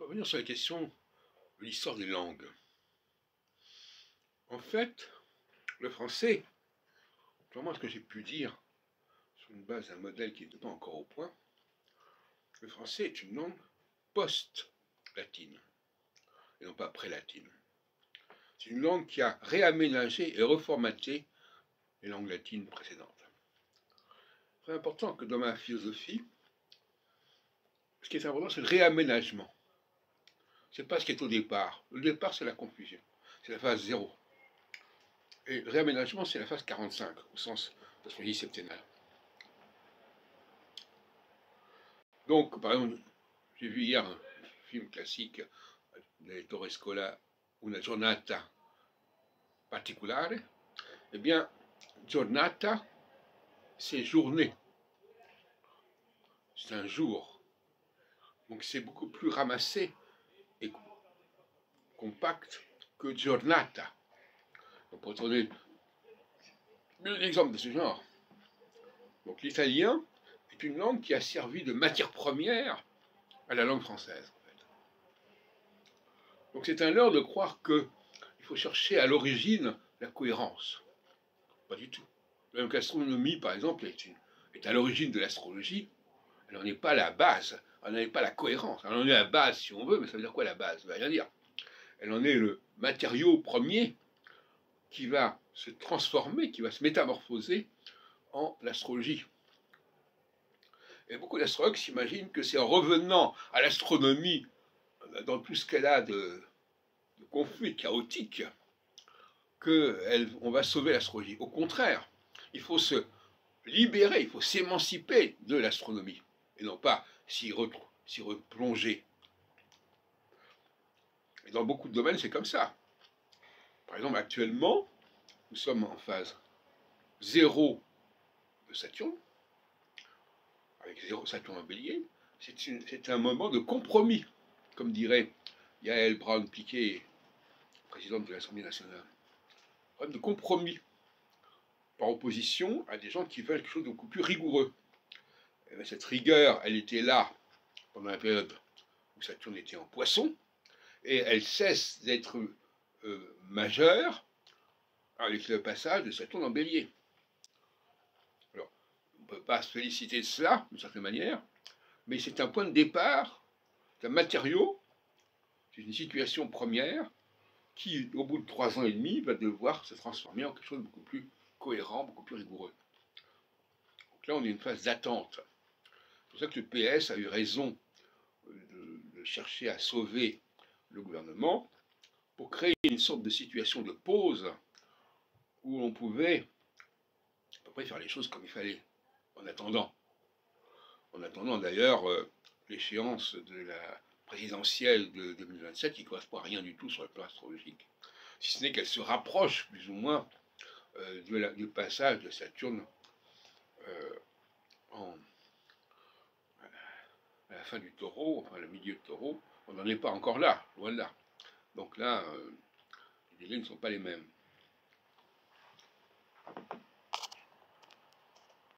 revenir sur la question de l'histoire des langues. En fait, le français, contrairement à ce que j'ai pu dire sur une base d'un modèle qui n'était pas encore au point, le français est une langue post-latine, et non pas pré-latine. C'est une langue qui a réaménagé et reformaté les langues latines précédentes. C'est très important que dans ma philosophie, ce qui est important, c'est le réaménagement. Ce n'est pas ce qui est au départ. Le départ, c'est la confusion. C'est la phase 0. Et le réaménagement, c'est la phase 45, au sens de l'astrologie septennale. Donc, par exemple, j'ai vu hier un film classique d'Ettore Scola, Una giornata particolare. Eh bien, giornata, c'est journée. C'est un jour. Donc, c'est beaucoup plus ramassé et compact que giornata. Donc, pour donner un exemple de ce genre. Donc, l'italien est une langue qui a servi de matière première à la langue française. En fait. Donc, c'est un leurre de croire qu'il faut chercher à l'origine la cohérence. Pas du tout. Même l'astronomie, par exemple, est à l'origine de l'astrologie. Elle n'en est pas la base. Elle n'en est pas la cohérence. Elle en est la base, si on veut, mais ça veut dire quoi la base? Ça veut rien dire. Elle en est le matériau premier qui va se transformer, qui va se métamorphoser en l'astrologie. Et beaucoup d'astrologues s'imaginent que c'est en revenant à l'astronomie, dans tout ce qu'elle a de conflit chaotique, qu'on va sauver l'astrologie. Au contraire, il faut se libérer, il faut s'émanciper de l'astronomie, et non pas s'y replonger. Et dans beaucoup de domaines, c'est comme ça. Par exemple, actuellement, nous sommes en phase 0 de Saturne, avec 0 Saturne en bélier. C'est un moment de compromis, comme dirait Yael Braun-Piquet, présidente de l'Assemblée nationale. Un problème de compromis, par opposition à des gens qui veulent quelque chose de beaucoup plus rigoureux. Et bien, cette rigueur, elle était là pendant la période où Saturne était en Poisson, et elle cesse d'être majeure avec le passage de Saturne en Bélier. Alors, on ne peut pas se féliciter de cela, d'une certaine manière, mais c'est un point de départ, c'est un matériau, c'est une situation première qui, au bout de 3 ans et demi, va devoir se transformer en quelque chose de beaucoup plus cohérent, beaucoup plus rigoureux. Donc là, on est une phase d'attente. C'est pour ça que le PS a eu raison de chercher à sauver le gouvernement pour créer une sorte de situation de pause où on pouvait à peu près faire les choses comme il fallait, en attendant. En attendant d'ailleurs l'échéance de la présidentielle de 2027 qui ne correspond à rien du tout sur le plan astrologique. Si ce n'est qu'elle se rapproche plus ou moins du passage de Saturne à la fin du taureau, enfin le milieu de taureau. On n'en est pas encore là, loin de là. Donc là, les délais ne sont pas les mêmes.